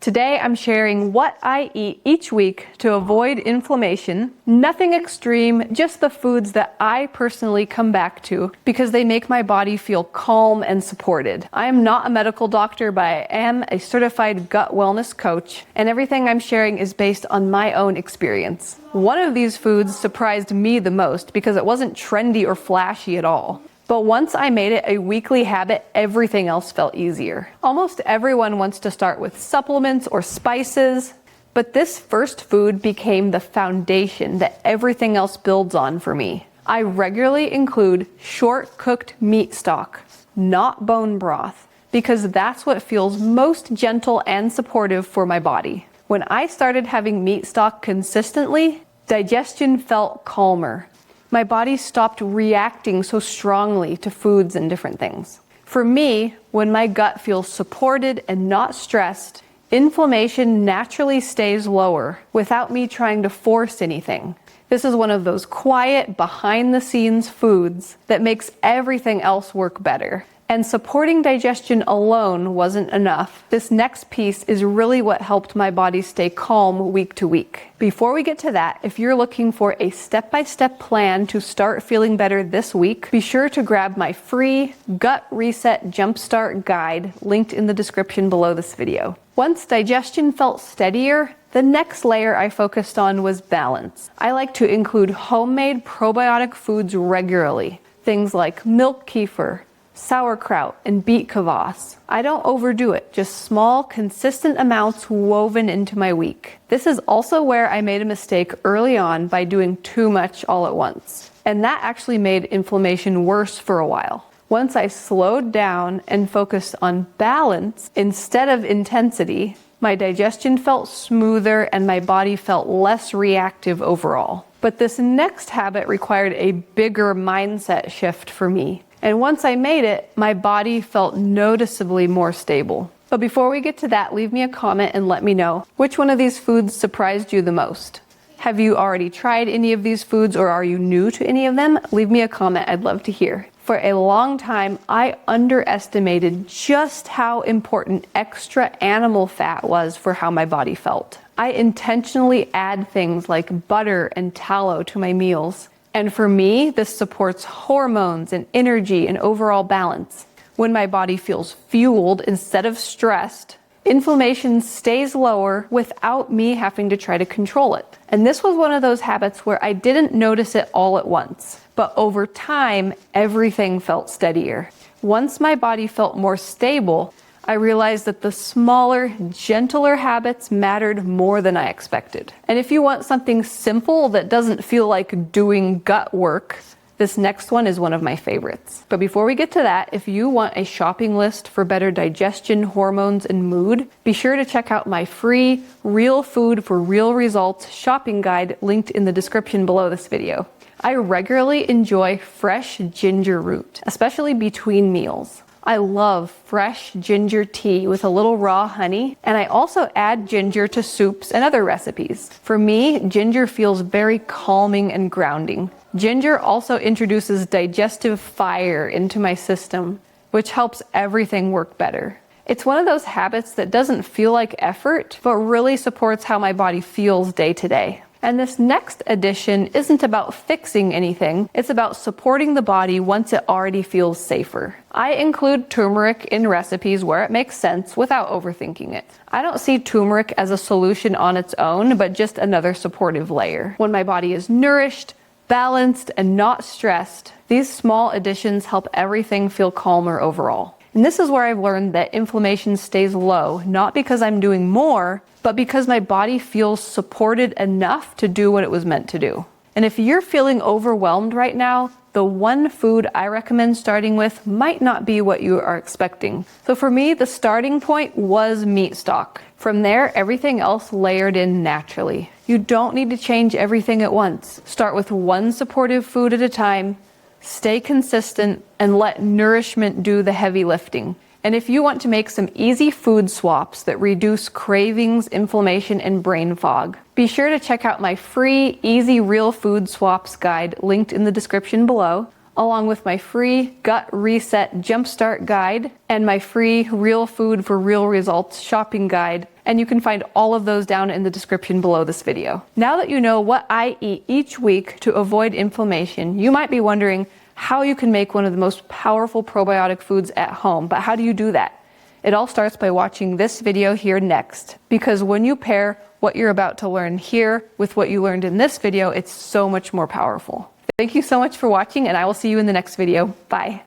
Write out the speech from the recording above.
Today I'm sharing what I eat each week to avoid inflammation. Nothing extreme, just the foods that I personally come back to because they make my body feel calm and supported. I am not a medical doctor, but I am a certified gut wellness coach, and everything I'm sharing is based on my own experience. One of these foods surprised me the most because it wasn't trendy or flashy at all. But once I made it a weekly habit, everything else felt easier. Almost everyone wants to start with supplements or spices, but this first food became the foundation that everything else builds on for me. I regularly include short-cooked meat stock, not bone broth, because that's what feels most gentle and supportive for my body. When I started having meat stock consistently, digestion felt calmer. My body stopped reacting so strongly to foods and different things. For me, when my gut feels supported and not stressed, inflammation naturally stays lower without me trying to force anything. This is one of those quiet, behind-the-scenes foods that makes everything else work better. And supporting digestion alone wasn't enough. This next piece is really what helped my body stay calm week to week. Before we get to that, if you're looking for a step-by-step plan to start feeling better this week, be sure to grab my free Gut Reset Jumpstart Guide linked in the description below this video. Once digestion felt steadier, the next layer I focused on was balance. I like to include homemade probiotic foods regularly. Things like milk kefir, sauerkraut, and beet kvass. I don't overdo it, just small, consistent amounts woven into my week. This is also where I made a mistake early on by doing too much all at once. And that actually made inflammation worse for a while. Once I slowed down and focused on balance instead of intensity, my digestion felt smoother and my body felt less reactive overall. But this next habit required a bigger mindset shift for me. And once I made it, my body felt noticeably more stable. But before we get to that, leave me a comment and let me know which one of these foods surprised you the most. Have you already tried any of these foods or are you new to any of them? Leave me a comment, I'd love to hear. For a long time, I underestimated just how important extra animal fat was for how my body felt. I intentionally add things like butter and tallow to my meals. And for me, this supports hormones and energy and overall balance. When my body feels fueled instead of stressed, inflammation stays lower without me having to try to control it. And this was one of those habits where I didn't notice it all at once. But over time, everything felt steadier. Once my body felt more stable, I realized that the smaller, gentler habits mattered more than I expected. And if you want something simple that doesn't feel like doing gut work, this next one is one of my favorites. But before we get to that, if you want a shopping list for better digestion, hormones, and mood, be sure to check out my free Real Food for Real Results shopping guide linked in the description below this video. I regularly enjoy fresh ginger root, especially between meals. I love fresh ginger tea with a little raw honey, and I also add ginger to soups and other recipes. For me, ginger feels very calming and grounding. Ginger also introduces digestive fire into my system, which helps everything work better. It's one of those habits that doesn't feel like effort, but really supports how my body feels day to day. And this next addition isn't about fixing anything, it's about supporting the body once it already feels safer. I include turmeric in recipes where it makes sense without overthinking it. I don't see turmeric as a solution on its own, but just another supportive layer. When my body is nourished, balanced, and not stressed, these small additions help everything feel calmer overall. And this is where I've learned that inflammation stays low, not because I'm doing more, but because my body feels supported enough to do what it was meant to do. And if you're feeling overwhelmed right now, the one food I recommend starting with might not be what you are expecting. So for me, the starting point was meat stock. From there, everything else layered in naturally. You don't need to change everything at once. Start with one supportive food at a time, stay consistent, and let nourishment do the heavy lifting. And if you want to make some easy food swaps that reduce cravings, inflammation, and brain fog, be sure to check out my free Easy Real Food Swaps guide linked in the description below, along with my free Gut Reset Jumpstart guide and my free Real Food for Real Results shopping guide and you can find all of those down in the description below this video. Now that you know what I eat each week to avoid inflammation, you might be wondering how you can make one of the most powerful probiotic foods at home. But how do you do that? It all starts by watching this video here next, because when you pair what you're about to learn here with what you learned in this video, it's so much more powerful. Thank you so much for watching, and I will see you in the next video. Bye.